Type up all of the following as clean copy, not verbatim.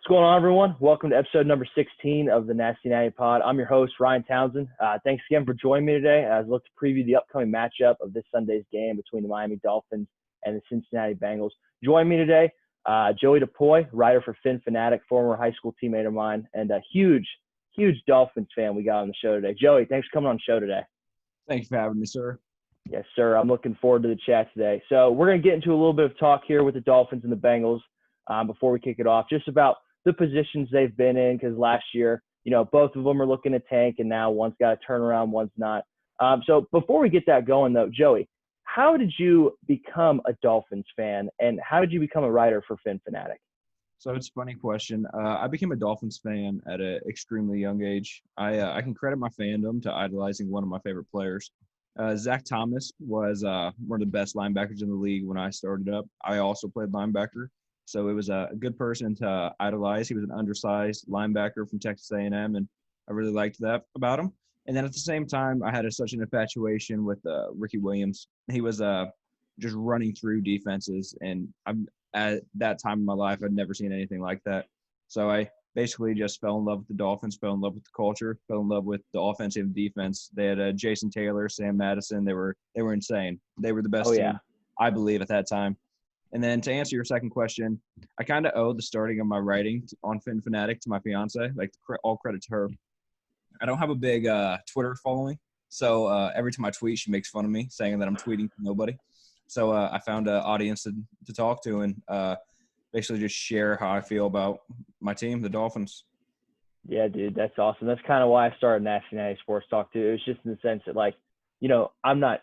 What's going on, everyone? Welcome to episode number 16 of the Nati Pod. I'm your host, Ryan Townsend. Thanks again for joining me today as I look to preview the upcoming matchup of this Sunday's game between the Miami Dolphins and the Cincinnati Bengals. Joining me today, Joey Depoy, writer for PhinPhanatic, former high school teammate of mine, and a huge Dolphins fan we got on the show today. Joey, thanks for coming on the show today. Thank you for having me, sir. Yes, sir. I'm looking forward to the chat today. So we're going to get into a little bit of talk here with the Dolphins and the Bengals before we kick it off, just about the positions they've been in, because last year, both of them are looking to tank, and now one's got a turnaround, one's not. So before we get that going, though, Joey, how did you become a Dolphins fan, and how did you become a writer for PhinPhanatic? So it's a funny question. I became a Dolphins fan at an extremely young age. I can credit my fandom to idolizing one of my favorite players. Zach Thomas was one of the best linebackers in the league when I started up. I also played linebacker. So it was a good person to idolize. He was an undersized linebacker from Texas A&M, and I really liked that about him. And then at the same time, I had such an infatuation with Ricky Williams. He was just running through defenses, and at that time in my life, I'd never seen anything like that. So I basically just fell in love with the Dolphins, fell in love with the culture, fell in love with the offensive and defense. They had Jason Taylor, Sam Madison. They were insane. They were the best team, I believe, at that time. And then to answer your second question, I kind of owe the starting of my writing on PhinPhanatic to my fiance. Like, all credit to her. I don't have a big Twitter following, so every time I tweet, she makes fun of me, saying that I'm tweeting to nobody. So I found an audience to talk to and basically just share how I feel about my team, the Dolphins. Yeah, dude, that's awesome. That's kind of why I started Cincinnati Sports Talk, too. It was just in the sense that, I'm not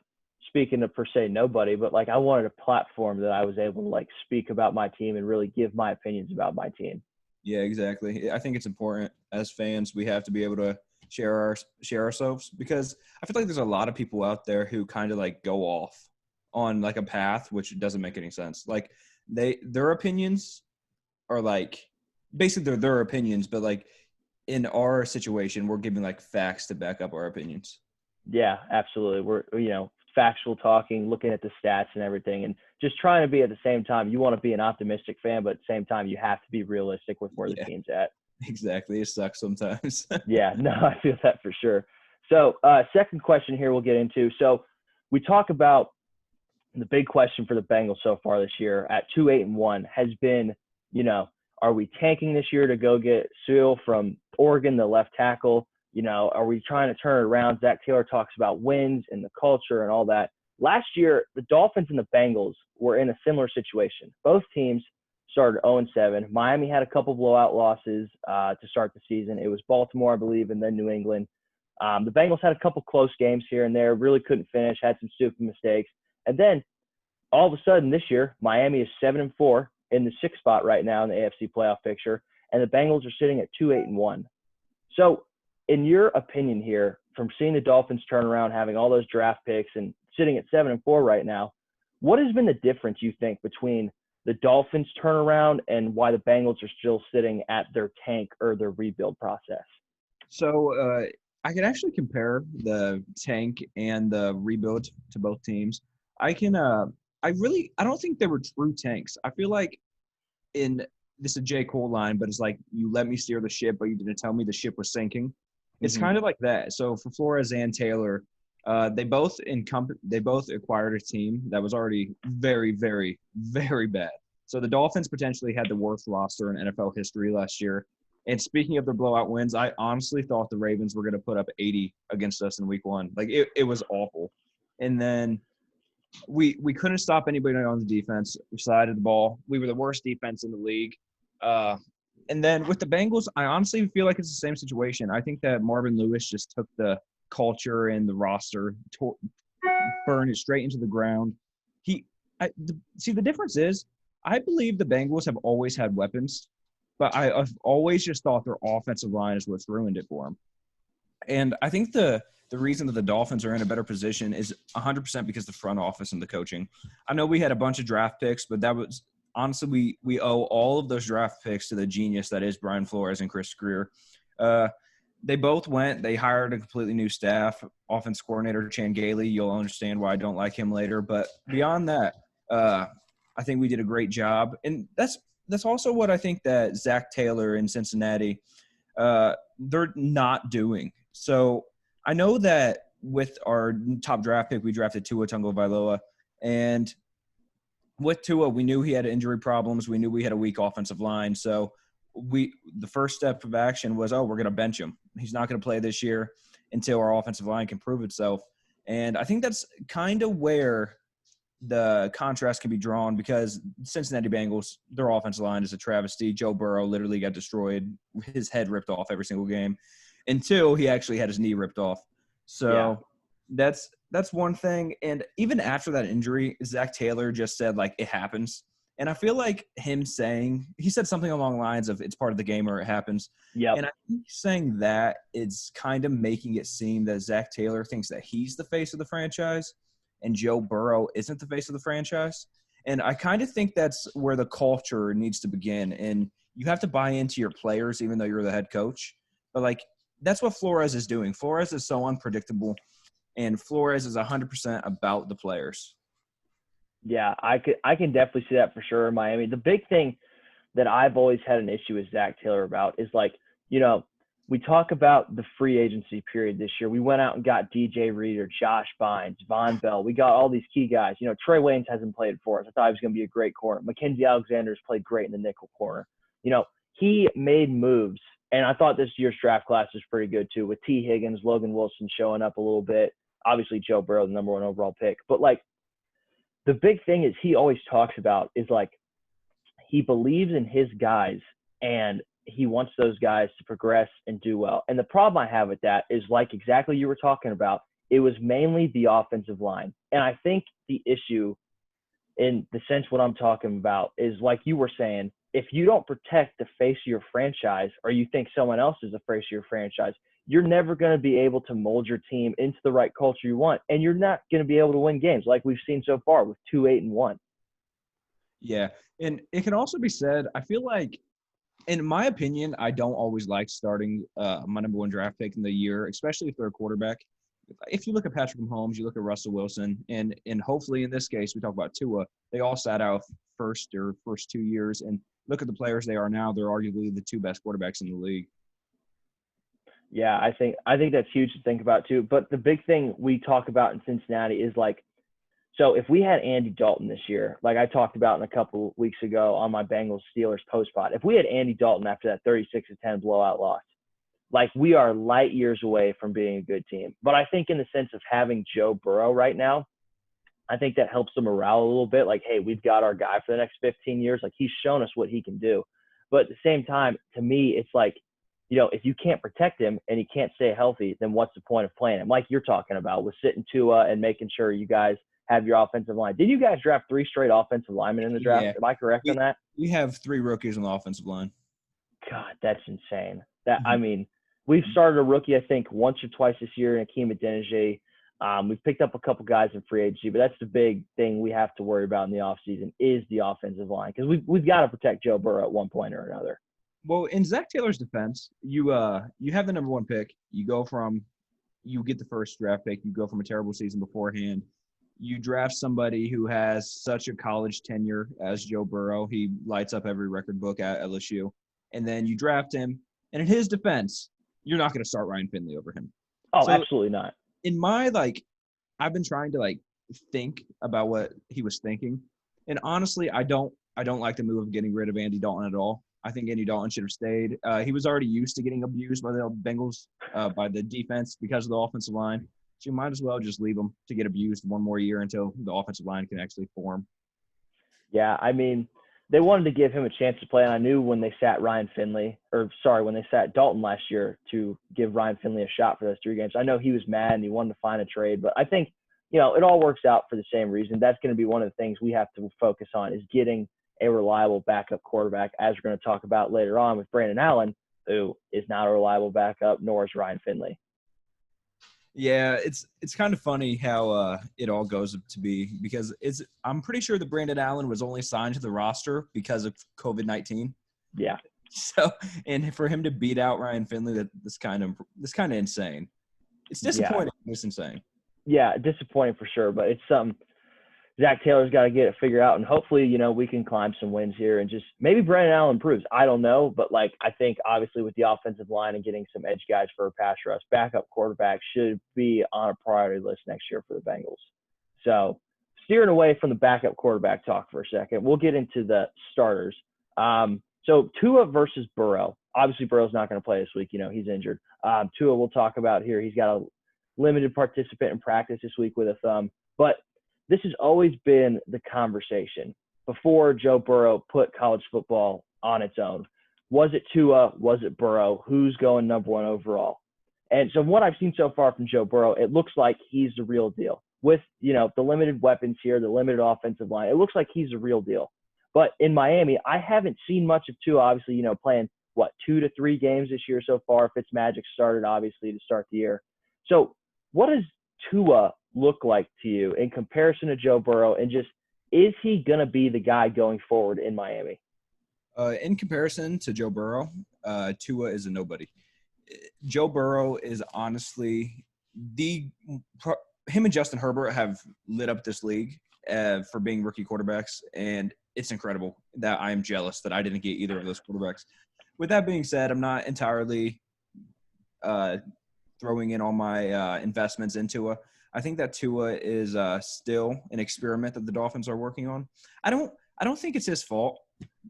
speaking to per se nobody, but I wanted a platform that I was able to speak about my team and really give my opinions about my team. Yeah, exactly. I think it's important as fans. We have to be able to share ourselves, because I feel like there's a lot of people out there who kind of go off on a path which doesn't make any sense. Their opinions are basically they're their opinions, but in our situation, we're giving facts to back up our opinions. Yeah, absolutely. We're factual talking, looking at the stats and everything, and just trying to be at the same time. You want to be an optimistic fan, but at the same time, you have to be realistic with where the team's at. Exactly. It sucks sometimes. Yeah, no, I feel that for sure. So second question here we'll get into. So we talk about the big question for the Bengals so far this year at 2-8-1 has been, are we tanking this year to go get Sewell from Oregon, the left tackle? Are we trying to turn it around? Zach Taylor talks about wins and the culture and all that. Last year, the Dolphins and the Bengals were in a similar situation. Both teams started 0-7. Miami had a couple blowout losses to start the season. It was Baltimore, I believe, and then New England. The Bengals had a couple close games here and there, really couldn't finish, had some stupid mistakes. And then all of a sudden this year, Miami is 7-4 in the sixth spot right now in the AFC playoff picture, and the Bengals are sitting at 2-8-1. So, in your opinion here, from seeing the Dolphins turn around, having all those draft picks and sitting at 7-4 right now, what has been the difference, you think, between the Dolphins turnaround and why the Bengals are still sitting at their tank or their rebuild process? So I can actually compare the tank and the rebuild to both teams. I don't think they were true tanks. I feel like this is a J. Cole line, but it's you let me steer the ship, but you didn't tell me the ship was sinking. It's kind of like that. So for Flores and Taylor, they both acquired a team that was already very, very, very bad. So the Dolphins potentially had the worst roster in NFL history last year. And speaking of their blowout wins, I honestly thought the Ravens were going to put up 80 against us in week one. It was awful. And then we couldn't stop anybody on the defense side of the ball. We were the worst defense in the league. And then with the Bengals, I honestly feel like it's the same situation. I think that Marvin Lewis just took the culture and the roster, burned it straight into the ground. The difference is, I believe the Bengals have always had weapons, but I've always just thought their offensive line is what's ruined it for them. And I think the reason that the Dolphins are in a better position is 100% because of the front office and the coaching. I know we had a bunch of draft picks, but that was – honestly, we owe all of those draft picks to the genius that is Brian Flores and Chris Greer. They both went. They hired a completely new staff. Offense coordinator Chan Gailey. You'll understand why I don't like him later. But beyond that, I think we did a great job. And that's that's also what I think that Zach Taylor in Cincinnati, they're not doing. So I know that with our top draft pick, we drafted Tua Tagovailoa, and with Tua, we knew he had injury problems. We knew we had a weak offensive line. So the first step of action was, we're going to bench him. He's not going to play this year until our offensive line can prove itself. And I think that's kind of where the contrast can be drawn, because Cincinnati Bengals, their offensive line is a travesty. Joe Burrow literally got destroyed, his head ripped off every single game until he actually had his knee ripped off. So that's one thing. And even after that injury, Zach Taylor just said, like, it happens. And I feel like he said something along the lines of, it's part of the game or it happens. Yep. And I think saying that, it's kind of making it seem that Zach Taylor thinks that he's the face of the franchise and Joe Burrow isn't the face of the franchise. And I kind of think that's where the culture needs to begin. And you have to buy into your players, even though you're the head coach. But, like, that's what Flores is doing. Flores is so unpredictable, and Flores is 100% about the players. Yeah, I can definitely see that for sure in Miami. The big thing that I've always had an issue with Zach Taylor about is, like, we talk about the free agency period this year. We went out and got DJ Reader, Josh Bynes, Von Bell. We got all these key guys. Trey Waynes hasn't played for us. I thought he was going to be a great corner. Mackenzie Alexander's played great in the nickel corner. He made moves, and I thought this year's draft class was pretty good too, with T. Higgins, Logan Wilson showing up a little bit. Obviously, Joe Burrow, the number 1 overall pick. But, like, the big thing is he always talks about is, like, he believes in his guys, and he wants those guys to progress and do well. And the problem I have with that is, like exactly you were talking about, it was mainly the offensive line. And I think the issue, in the sense what I'm talking about, is, like you were saying, if you don't protect the face of your franchise, or you think someone else is the face of your franchise, you're never going to be able to mold your team into the right culture you want. And you're not going to be able to win games like we've seen so far with 2-8-1. Yeah. And it can also be said, I feel like, in my opinion, I don't always like starting my number 1 draft pick in the year, especially if they're a quarterback. If you look at Patrick Mahomes, you look at Russell Wilson, and hopefully in this case, we talk about Tua, they all sat out first 2 years. And look at the players they are now. They're arguably the 2 best quarterbacks in the league. Yeah, I think that's huge to think about too. But the big thing we talk about in Cincinnati is, like, so if we had Andy Dalton this year, like I talked about in a couple weeks ago on my Bengals Steelers post pod, if we had Andy Dalton after that 36-10 blowout loss, like, we are light years away from being a good team. But I think in the sense of having Joe Burrow right now, I think that helps the morale a little bit. Like, hey, we've got our guy for the next 15 years. Like, he's shown us what he can do. But at the same time, to me, it's like, if you can't protect him and he can't stay healthy, then what's the point of playing him? Like you're talking about with sitting Tua and making sure you guys have your offensive line. Did you guys draft 3 straight offensive linemen in the draft? Yeah. Am I correct on that? We have 3 rookies on the offensive line. God, that's insane. I mean, we've started a rookie, I think, once or twice this year in Akeem Adeniji. We've picked up a couple guys in free agency, but that's the big thing we have to worry about in the offseason is the offensive line, because we've got to protect Joe Burrow at one point or another. Well, in Zach Taylor's defense, you have the number 1 pick. You get the first draft pick. You go from a terrible season beforehand. You draft somebody who has such a college tenure as Joe Burrow. He lights up every record book at LSU. And then you draft him. And in his defense, you're not going to start Ryan Finley over him. Oh, so absolutely not. In my, I've been trying to, think about what he was thinking. And honestly, I don't like the move of getting rid of Andy Dalton at all. I think Andy Dalton should have stayed. He was already used to getting abused by the Bengals, by the defense because of the offensive line. So you might as well just leave him to get abused one more year until the offensive line can actually form. Yeah, I mean, they wanted to give him a chance to play, and I knew when they sat when they sat Dalton last year to give Ryan Finley a shot for those 3 games. I know he was mad and he wanted to find a trade, but I think, it all works out for the same reason. That's going to be one of the things we have to focus on is getting a reliable backup quarterback, as we're going to talk about later on with Brandon Allen, who is not a reliable backup, nor is Ryan Finley. Yeah, it's kind of funny how it all goes to be, because I'm pretty sure that Brandon Allen was only signed to the roster because of COVID-19. Yeah. So, and for him to beat out Ryan Finley, that's kind of insane. It's disappointing. Yeah. It's insane. Yeah, disappointing for sure, but it's something Zach Taylor's got to get it figured out, and hopefully, we can climb some wins here and just maybe Brandon Allen improves. I don't know, but I think obviously with the offensive line and getting some edge guys for a pass rush, backup quarterback should be on a priority list next year for the Bengals. So steering away from the backup quarterback talk for a second, we'll get into the starters. So Tua versus Burrow. Obviously, Burrow's not going to play this week. He's injured. Tua we'll talk about here. He's got a limited participant in practice this week with a thumb, but this has always been the conversation before Joe Burrow put college football on its own. Was it Tua? Was it Burrow? Who's going number one overall? And so what I've seen so far from Joe Burrow, it looks like he's the real deal. With, the limited weapons here, the limited offensive line, it looks like he's the real deal. But in Miami, I haven't seen much of Tua, obviously, playing, 2 to 3 games this year so far. Fitzmagic started, obviously, to start the year. So what does Tua look like to you in comparison to Joe Burrow, and just is he going to be the guy going forward in Miami? In comparison to Joe Burrow, Tua is a nobody. Joe Burrow is honestly him and Justin Herbert have lit up this league for being rookie quarterbacks, and it's incredible that I am jealous that I didn't get either of those quarterbacks. With that being said, I'm not entirely throwing in all my investments into I think that Tua is still an experiment that the Dolphins are working on. I don't think it's his fault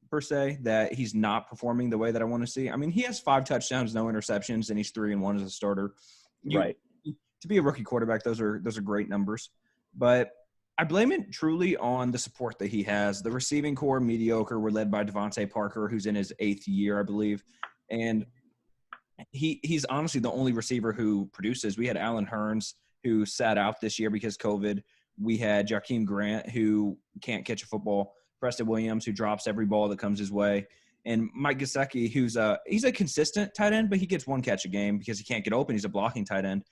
per se that he's not performing the way that I want to see. I mean, he has 5 touchdowns, no interceptions, and he's 3-1 as a starter. Right. To be a rookie quarterback, those are great numbers. But I blame it truly on the support that he has. The receiving core, mediocre. We're led by Devontae Parker, who's in his 8th year, I believe. And he's honestly the only receiver who produces. We had Allen Hurns, who sat out this year because COVID. We had Jakeem Grant, who can't catch a football. Preston Williams, who drops every ball that comes his way. And Mike Gesicki, he's a consistent tight end, but he gets 1 catch a game because he can't get open. He's a blocking tight end.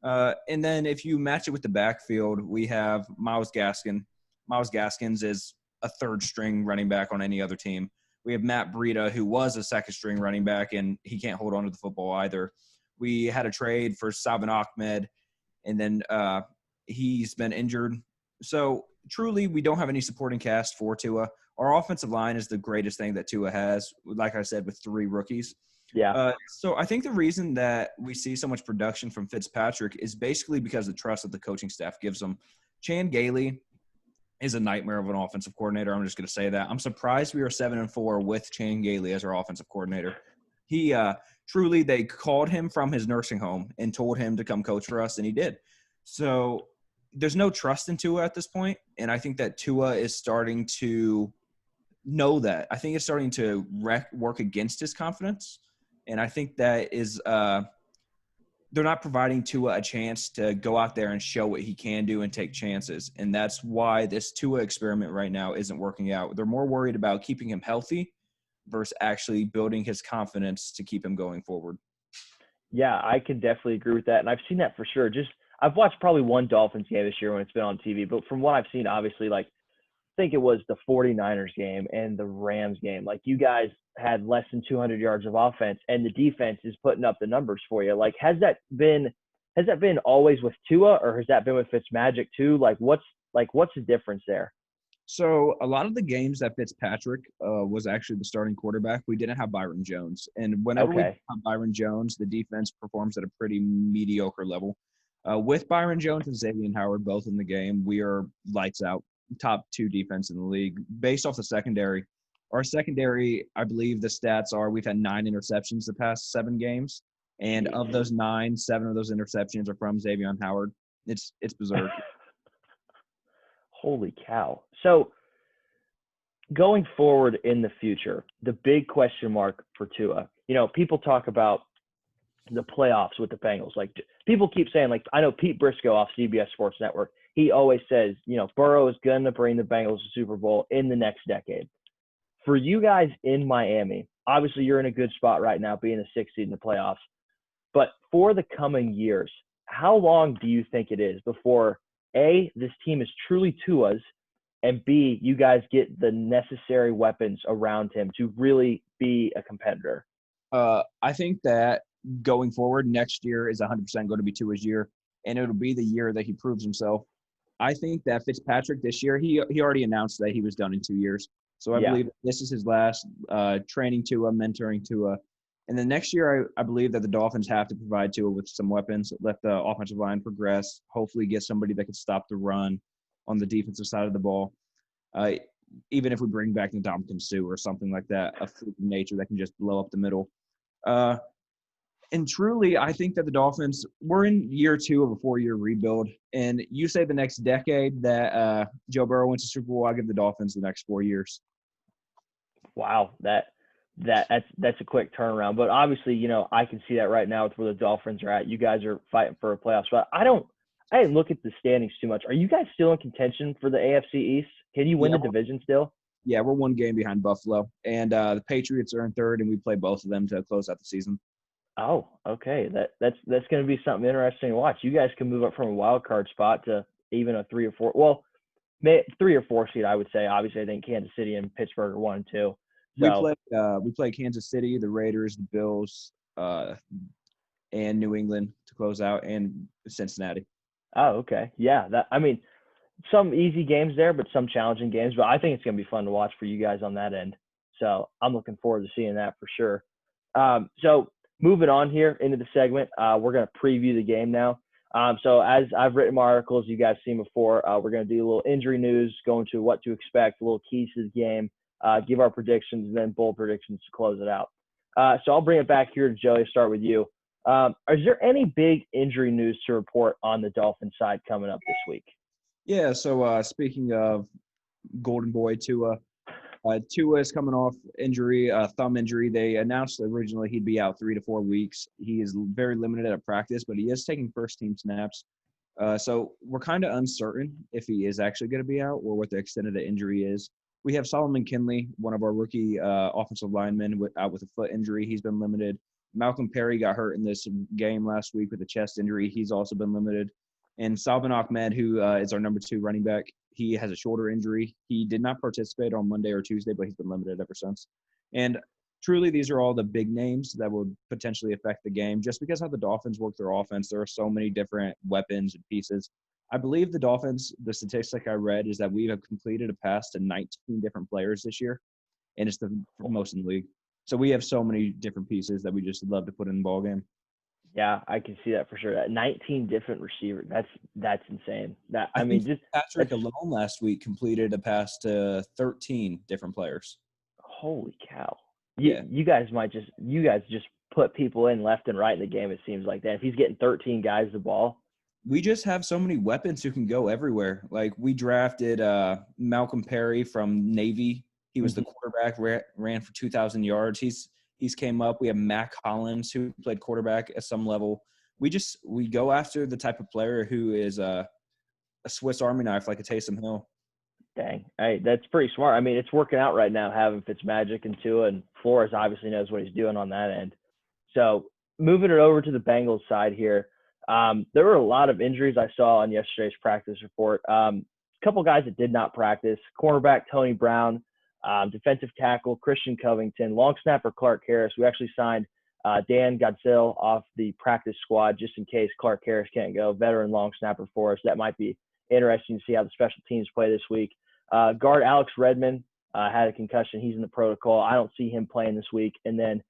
And then if you match it with the backfield, we have Myles Gaskin. Myles Gaskins is a 3rd-string running back on any other team. We have Matt Breida, who was a 2nd-string running back, and he can't hold on to the football either. We had a trade for Salvin Ahmed, and then he's been injured. So truly, we don't have any supporting cast for Tua. Our offensive line is the greatest thing that Tua has, like I said, with 3 rookies. Yeah. So I think the reason that we see so much production from Fitzpatrick is basically because of the trust that the coaching staff gives him. Chan Gailey is a nightmare of an offensive coordinator. I'm just going to say that. I'm surprised we are 7-4 with Chan Gailey as our offensive coordinator. He truly, they called him from his nursing home and told him to come coach for us, and he did. So there's no trust in Tua at this point, and I think that Tua is starting to know that. I think it's starting to work against his confidence, and I think that is they're not providing Tua a chance to go out there and show what he can do and take chances, and that's why this Tua experiment right now isn't working out. They're more worried about keeping him healthy versus actually building his confidence to keep him going forward. Yeah, I can definitely agree with that, and I've seen that for sure. I've watched probably 1 Dolphins game this year when it's been on TV, but from what I've seen, obviously, I think it was the 49ers game and the Rams game. You guys had less than 200 yards of offense, and the defense is putting up the numbers for you. Has that been always with Tua, or has that been with Fitzmagic too? What's the difference there? So a lot of the games that Fitzpatrick was actually the starting quarterback, we didn't have Byron Jones. And whenever we have Byron Jones, the defense performs at a pretty mediocre level. With Byron Jones and Xavier Howard both in the game, we are lights out, top 2 defense in the league. Based off the secondary, our secondary, I believe the stats are we've had 9 interceptions the past 7 games. And of those 9, 7 of those interceptions are from Xavier Howard. It's berserk. Holy cow. So going forward in the future, the big question mark for Tua, people talk about the playoffs with the Bengals. People keep saying, I know Pete Briscoe off CBS Sports Network, he always says, Burrow is going to bring the Bengals to Super Bowl in the next decade. For you guys in Miami, obviously you're in a good spot right now being the 6th seed in the playoffs. But for the coming years, how long do you think it is before A, this team is truly Tua's, and B, you guys get the necessary weapons around him to really be a competitor? I think that going forward, next year is 100% going to be Tua's year, and it'll be the year that he proves himself. I think that Fitzpatrick this year, he already announced that he was done in 2 years. So I Yeah. believe this is his last training Tua, mentoring Tua. And then next year, I believe that the Dolphins have to provide Tua with some weapons, let the offensive line progress, hopefully get somebody that can stop the run on the defensive side of the ball. Even if we bring back Ndamukong Suh or something like that, a freak of nature that can just blow up the middle. And truly, I think that the Dolphins, we're in year 2 of a 4-year rebuild. And you say the next decade that Joe Burrow wins the Super Bowl, I give the Dolphins the next 4 years. Wow, that's a quick turnaround. But obviously, you know, I can see that right now with where the Dolphins are at. You guys are fighting for a playoff spot. I didn't look at the standings too much. Are you guys still in contention for the AFC East? Can you win the division still? Yeah, we're 1 game behind Buffalo. And the Patriots are in 3rd, and we play both of them to close out the season. Oh, okay. That's going to be something interesting to watch. You guys can move up from a wild card spot to even a 3 or 4. Well, 3 or 4 seed, I would say. Obviously, I think Kansas City and Pittsburgh are 1 and 2. So we play Kansas City, the Raiders, the Bills, and New England to close out, and Cincinnati. Oh, okay. Yeah. Some easy games there, but some challenging games. But I think it's going to be fun to watch for you guys on that end. So I'm looking forward to seeing that for sure. So moving on here into the segment, we're going to preview the game now. So as I've written my articles, you guys seen before, we're going to do a little injury news, go into what to expect, a little keys to the game, give our predictions, and then bold predictions to close it out. So I'll bring it back here to Joey, start with you. Is there any big injury news to report on the Dolphins side coming up this week? Yeah, so speaking of Golden Boy, Tua is coming off injury, thumb injury. They announced originally he'd be out 3 to 4 weeks. He is very limited at practice, but he is taking first-team snaps. So we're kind of uncertain if he is actually going to be out or what the extent of the injury is. We have Solomon Kinley, one of our rookie offensive linemen, out with a foot injury. He's been limited. Malcolm Perry got hurt in this game last week with a chest injury. He's also been limited. And Salvin Ahmed, who is our number 2 running back, he has a shoulder injury. He did not participate on Monday or Tuesday, but he's been limited ever since. And truly, these are all the big names that would potentially affect the game. Just because how the Dolphins work their offense, there are so many different weapons and pieces. I believe the Dolphins, the statistic I read is that we have completed a pass to 19 different players this year, and it's the most in the league. So we have so many different pieces that we just love to put in the ball game. Yeah, I can see that for sure. That 19 different receivers. That's insane. Patrick alone last week completed a pass to 13 different players. Holy cow! Yeah. You guys just put people in left and right in the game. It seems like that. If he's getting 13 guys the ball, we just have so many weapons who can go everywhere. Like we drafted Malcolm Perry from Navy. He was the quarterback, ran for 2,000 yards. He's came up. We have Mac Hollins, who played quarterback at some level. We go after the type of player who is a Swiss Army knife, like a Taysom Hill. Dang. Hey, that's pretty smart. I mean, it's working out right now having Fitzmagic and Tua, and Flores obviously knows what he's doing on that end. So moving it over to the Bengals side here, there were a lot of injuries I saw on yesterday's practice report. A couple guys that did not practice: cornerback Tony Brown, defensive tackle Christian Covington, long snapper Clark Harris. We actually signed Dan Godzell off the practice squad just in case Clark Harris can't go. Veteran long snapper for us. That might be interesting to see how the special teams play this week. Guard Alex Redmond had a concussion. He's in the protocol. I don't see him playing this week. And then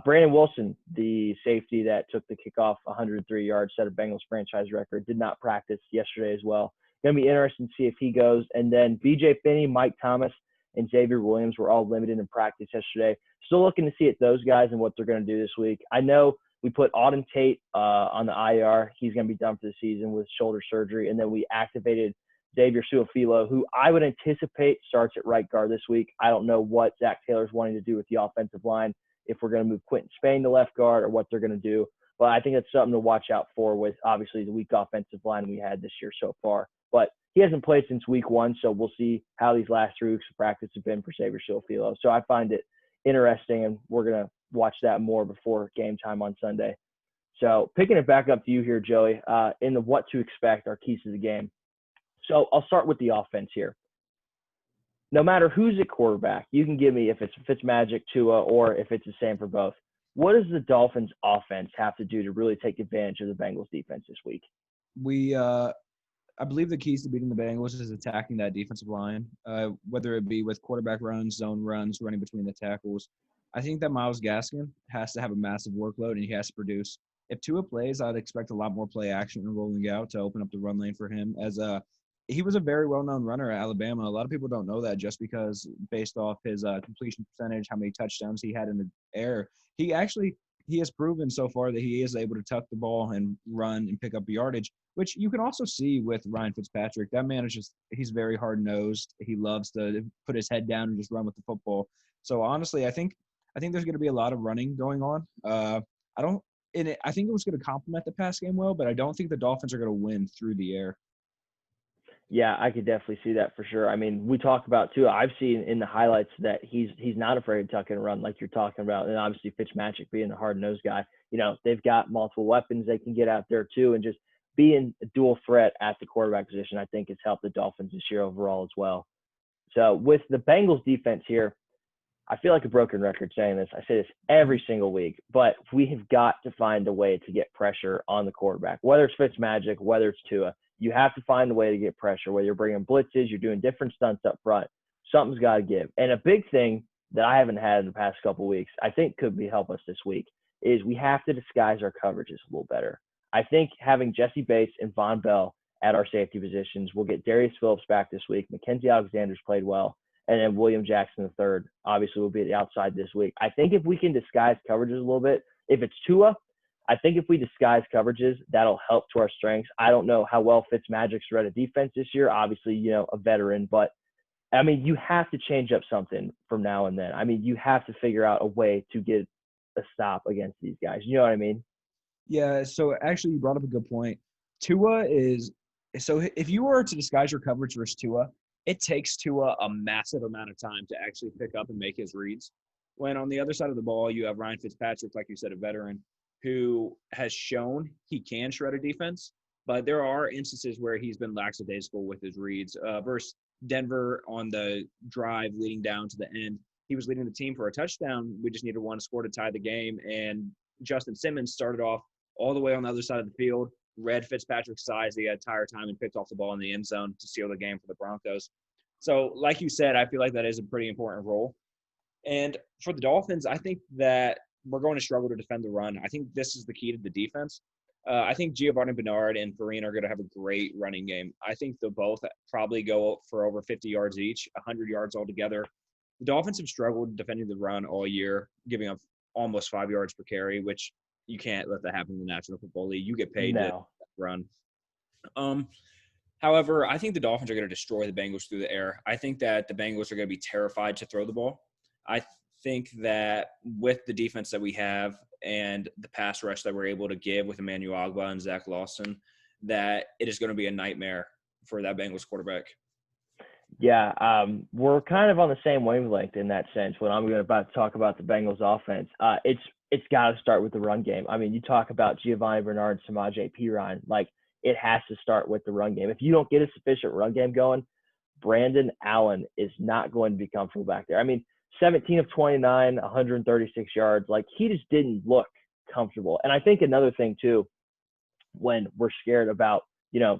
Brandon Wilson, the safety that took the kickoff 103 yards, set a Bengals franchise record, did not practice yesterday as well. Going to be interesting to see if he goes. And then BJ Finney, Mike Thomas, and Xavier Williams were all limited in practice yesterday. Still looking to see at those guys and what they're going to do this week. I know we put Auden Tate on the IR. He's going to be done for the season with shoulder surgery. And then we activated Xavier Su'a-Filo, who I would anticipate starts at right guard this week. I don't know what Zach Taylor's wanting to do with the offensive line, if we're going to move Quentin Spain to left guard or what they're going to do. But I think that's something to watch out for with, obviously, the weak offensive line we had this year so far. But he hasn't played since week 1, so we'll see how these last 3 weeks of practice have been for Xavier Su'a-Filo. So I find it interesting, and we're going to watch that more before game time on Sunday. So picking it back up to you here, Joey, in the what to expect, our keys to the game. So I'll start with the offense here. No matter who's at quarterback, you can give me if it's Fitzmagic, Tua, or if it's the same for both. What does the Dolphins offense have to do to really take advantage of the Bengals defense this week? I believe the keys to beating the Bengals is attacking that defensive line, whether it be with quarterback runs, zone runs, running between the tackles. I think that Myles Gaskin has to have a massive workload, and he has to produce. If Tua plays, I'd expect a lot more play action and rolling out to open up the run lane for him. He was a very well-known runner at Alabama. A lot of people don't know that just because based off his completion percentage, how many touchdowns he had in the air. He has proven so far that he is able to tuck the ball and run and pick up yardage, which you can also see with Ryan Fitzpatrick. That man he's very hard-nosed. He loves to put his head down and just run with the football. So honestly, I think there's going to be a lot of running going on. I think it was going to complement the pass game well, but I don't think the Dolphins are going to win through the air. Yeah, I could definitely see that for sure. I mean, we talk about too. I've seen in the highlights that he's not afraid to tuck and run like you're talking about, and obviously Fitzmagic being a hard-nosed guy. They've got multiple weapons they can get out there too, and just being a dual threat at the quarterback position, I think has helped the Dolphins this year overall as well. So with the Bengals defense here, I feel like a broken record saying this. I say this every single week, but we have got to find a way to get pressure on the quarterback, whether it's Fitzmagic, whether it's Tua. You have to find a way to get pressure, whether you're bringing blitzes, you're doing different stunts up front. Something's got to give. And a big thing that I haven't had in the past couple of weeks, I think could help us this week, is we have to disguise our coverages a little better. I think having Jesse Bates and Von Bell at our safety positions, we'll get Darius Phillips back this week. Mackenzie Alexander's played well. And then William Jackson III obviously will be at the outside this week. I think if we can disguise coverages a little bit, if it's Tua, I think if we disguise coverages, that'll help to our strengths. I don't know how well Fitzmagic's read a defense this year. Obviously, a veteran, but I mean, you have to change up something from now and then. I mean, you have to figure out a way to get a stop against these guys. You know what I mean? Yeah. So actually, you brought up a good point. So if you were to disguise your coverage versus Tua, it takes Tua a massive amount of time to actually pick up and make his reads. When on the other side of the ball, you have Ryan Fitzpatrick, like you said, a veteran, who has shown he can shred a defense, but there are instances where he's been lackadaisical with his reads. Versus Denver on the drive leading down to the end, he was leading the team for a touchdown. We just needed one score to tie the game, and Justin Simmons started off all the way on the other side of the field, read Fitzpatrick's size the entire time, and picked off the ball in the end zone to seal the game for the Broncos. So, like you said, I feel like that is a pretty important role. And for the Dolphins, I think that we're going to struggle to defend the run. I think this is the key to the defense. I think Giovanni Bernard and Farina are going to have a great running game. I think they'll both probably go for over 50 yards each, 100 yards altogether. The Dolphins have struggled defending the run all year, giving up almost 5 yards per carry, which you can't let that happen in the National Football League. You get paid to run. However, I think the Dolphins are going to destroy the Bengals through the air. I think that the Bengals are going to be terrified to throw the ball. I think that with the defense that we have and the pass rush that we're able to give with Emmanuel Ogbah and Zach Lawson, that it is going to be a nightmare for that Bengals quarterback. Yeah, we're kind of on the same wavelength in that sense. When I'm about to talk about the Bengals offense, it's got to start with the run game. I mean, you talk about Giovanni Bernard, Samaje Perine, like it has to start with the run game. If you don't get a sufficient run game going, Brandon Allen is not going to be comfortable back there. I mean, 17 of 29, 136 yards. Like, he just didn't look comfortable. And I think another thing, too, when we're scared about,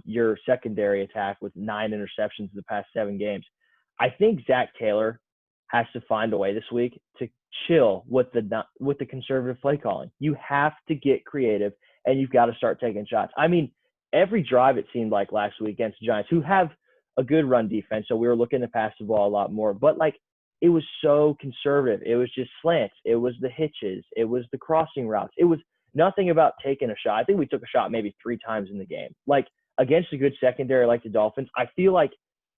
your secondary attack with 9 interceptions in the past 7 games, I think Zach Taylor has to find a way this week to chill with the conservative play calling. You have to get creative, and you've got to start taking shots. I mean, every drive it seemed like last week against the Giants, who have a good run defense, so we were looking to pass the ball a lot more. But, it was so conservative. It was just slants. It was the hitches. It was the crossing routes. It was nothing about taking a shot. I think we took a shot maybe 3 times in the game. Against a good secondary like the Dolphins, I feel like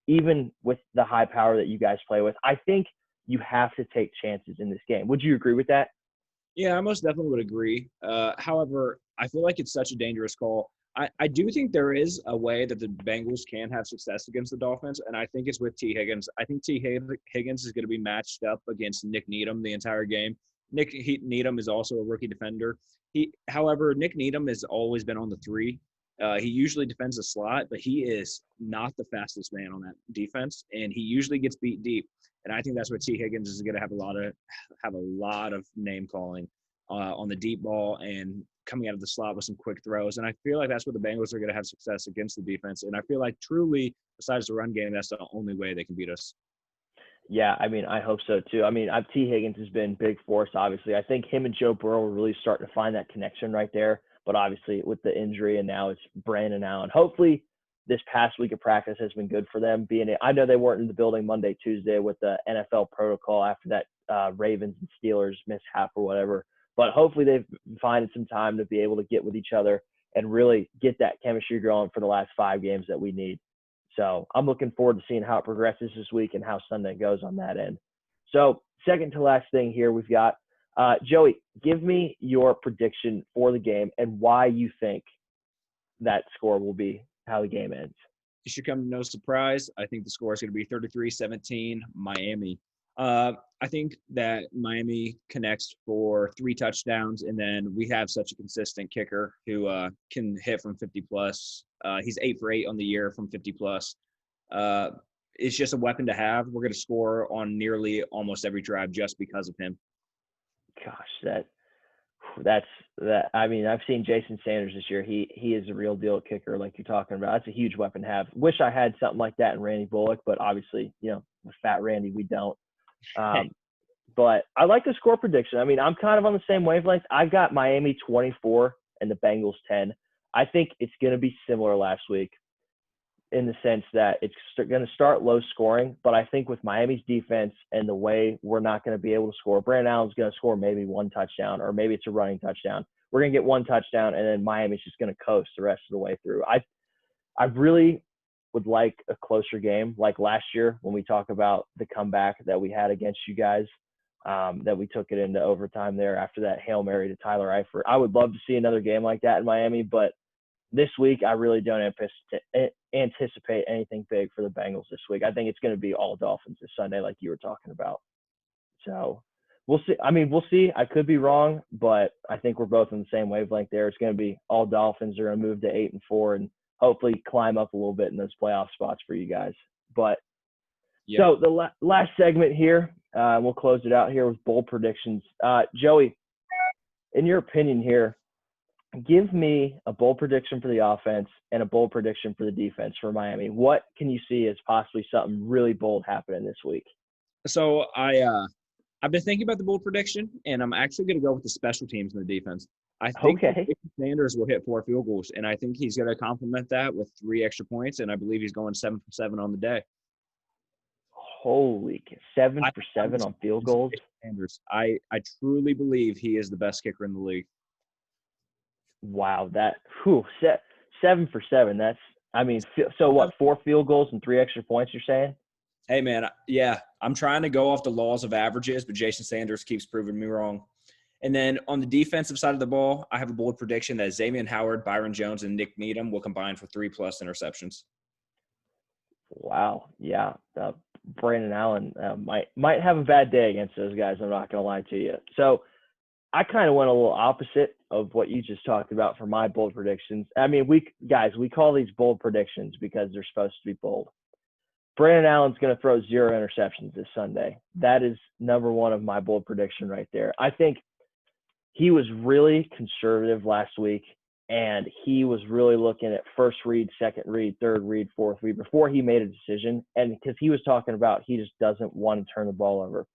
even with the high power that you guys play with, I think you have to take chances in this game. Would you agree with that? Yeah, I most definitely would agree. However, I feel like it's such a dangerous call. I do think there is a way that the Bengals can have success against the Dolphins, and I think it's with T. Higgins. I think T. Higgins is going to be matched up against Nick Needham the entire game. Nick Needham is also a rookie defender. However, Nick Needham has always been on the 3. He usually defends the slot, but he is not the fastest man on that defense, and he usually gets beat deep. And I think that's what T. Higgins is going to have a lot of name calling on the deep ball and coming out of the slot with some quick throws. And I feel like that's where the Bengals are going to have success against the defense. And I feel like truly, besides the run game, that's the only way they can beat us. Yeah, I mean, I hope so too. I mean, T. Higgins has been big for us, obviously. I think him and Joe Burrow are really starting to find that connection right there. But obviously, with the injury, and now it's Brandon Allen. Hopefully, this past week of practice has been good for them. I know they weren't in the building Monday, Tuesday with the NFL protocol after that Ravens and Steelers mishap or whatever. But hopefully, they've finding some time to be able to get with each other and really get that chemistry going for the last 5 games that we need. So I'm looking forward to seeing how it progresses this week and how Sunday goes on that end. So second to last thing here, we've got Joey, give me your prediction for the game and why you think that score will be how the game ends. It should come to no surprise. I think the score is going to be 33-17 Miami. I think that Miami connects for 3 touchdowns, and then we have such a consistent kicker who can hit from 50-plus. He's 8 for 8 on the year from 50-plus. It's just a weapon to have. We're going to score on nearly almost every drive just because of him. Gosh, that's that. I mean, I've seen Jason Sanders this year. He is a real deal kicker, like you're talking about. That's a huge weapon to have. Wish I had something like that in Randy Bullock, but obviously, with Fat Randy, we don't. But I like the score prediction. I mean, I'm kind of on the same wavelength. I've got Miami 24 and the Bengals 10. I think it's going to be similar last week in the sense that it's going to start low scoring. But I think with Miami's defense and the way we're not going to be able to score, Brandon Allen's going to score maybe 1 touchdown, or maybe it's a running touchdown. We're going to get 1 touchdown, and then Miami's just going to coast the rest of the way through. I really would like a closer game like last year when we talk about the comeback that we had against you guys, that we took it into overtime there after that Hail Mary to Tyler Eifert. I would love to see another game like that in Miami, but this week I really don't anticipate anything big for the Bengals this week. I think it's going to be all Dolphins this Sunday like you were talking about. So we'll see. I mean, we'll see. I could be wrong, but I think we're both in the same wavelength there. It's going to be all Dolphins. Are going to move to 8-4 and hopefully climb up a little bit in those playoff spots for you guys. But So the last segment here, we'll close it out here with bold predictions. Joey, in your opinion here, give me a bold prediction for the offense and a bold prediction for the defense for Miami. What can you see as possibly something really bold happening this week? So I've been thinking about the bold prediction, and I'm actually going to go with the special teams and the defense. I think Sanders will hit 4 field goals, and I think he's going to complement that with 3 extra points, and I believe he's going 7 for 7 on the day. Holy, 7 for 7 on field goals? Sanders. I truly believe he is the best kicker in the league. Wow, 7 for 7. That's, I mean, so what, 4 field goals and 3 extra points, you're saying? Hey, man, yeah, I'm trying to go off the laws of averages, but Jason Sanders keeps proving me wrong. And then on the defensive side of the ball, I have a bold prediction that Xavier Howard, Byron Jones, and Nick Needham will combine for 3+ interceptions. Wow, yeah. Brandon Allen might have a bad day against those guys, I'm not going to lie to you. So I kind of went a little opposite of what you just talked about for my bold predictions. I mean, we call these bold predictions because they're supposed to be bold. Brandon Allen's going to throw 0 interceptions this Sunday. That is number 1 of my bold prediction right there. I think he was really conservative last week, and he was really looking at first read, second read, third read, fourth read before he made a decision. And because he was talking about he just doesn't want to turn the ball over.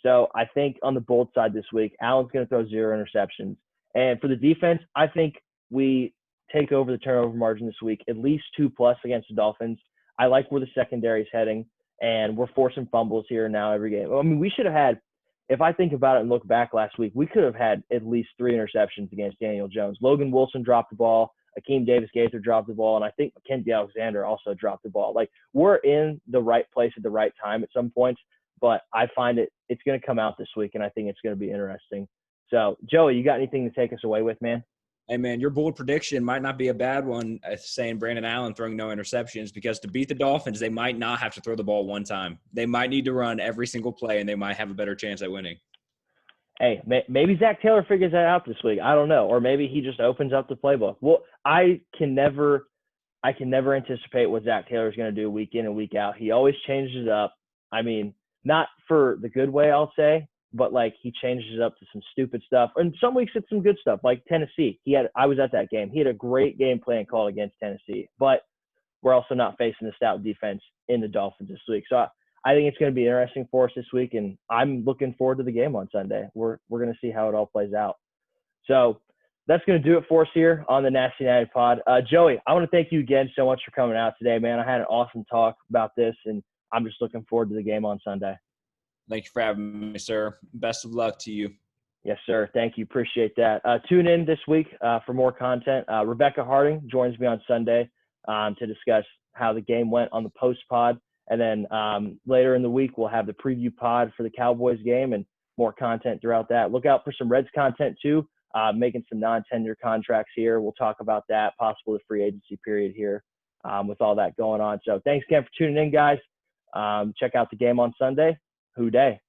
So I think on the bold side this week, Allen's going to throw 0 interceptions. And for the defense, I think we take over the turnover margin this week, at least 2+ against the Dolphins. I like where the secondary is heading, and we're forcing fumbles here now every game. I mean, we should have had, if I think about it and look back last week, we could have had at least 3 interceptions against Daniel Jones. Logan Wilson dropped the ball. Akeem Davis-Gaither dropped the ball. And I think Mackenzie Alexander also dropped the ball. Like, we're in the right place at the right time at some points, but I find it's going to come out this week, and I think it's going to be interesting. So, Joey, you got anything to take us away with, man? Hey, man, your bold prediction might not be a bad one, saying Brandon Allen throwing no interceptions, because to beat the Dolphins, they might not have to throw the ball 1 time. They might need to run every single play, and they might have a better chance at winning. Hey, maybe Zach Taylor figures that out this week. I don't know. Or maybe he just opens up the playbook. Well, I can never anticipate what Zach Taylor is going to do week in and week out. He always changes it up. I mean, not for the good way, I'll say, but like he changes it up to some stupid stuff. And some weeks it's some good stuff, like Tennessee. I was at that game. He had a great game plan called against Tennessee, but we're also not facing the stout defense in the Dolphins this week. So I think it's going to be interesting for us this week, and I'm looking forward to the game on Sunday. We're going to see how it all plays out. So that's going to do it for us here on the Nasty Natty Pod. Joey, I want to thank you again so much for coming out today, man. I had an awesome talk about this, and I'm just looking forward to the game on Sunday. Thank you for having me, sir. Best of luck to you. Yes, sir. Thank you. Appreciate that. Tune in this week for more content. Rebecca Harding joins me on Sunday to discuss how the game went on the post pod. And then later in the week, we'll have the preview pod for the Cowboys game and more content throughout that. Look out for some Reds content too, making some non-tenure contracts here. We'll talk about that, possibly the free agency period here with all that going on. So thanks again for tuning in, guys. Check out the game on Sunday. Who day?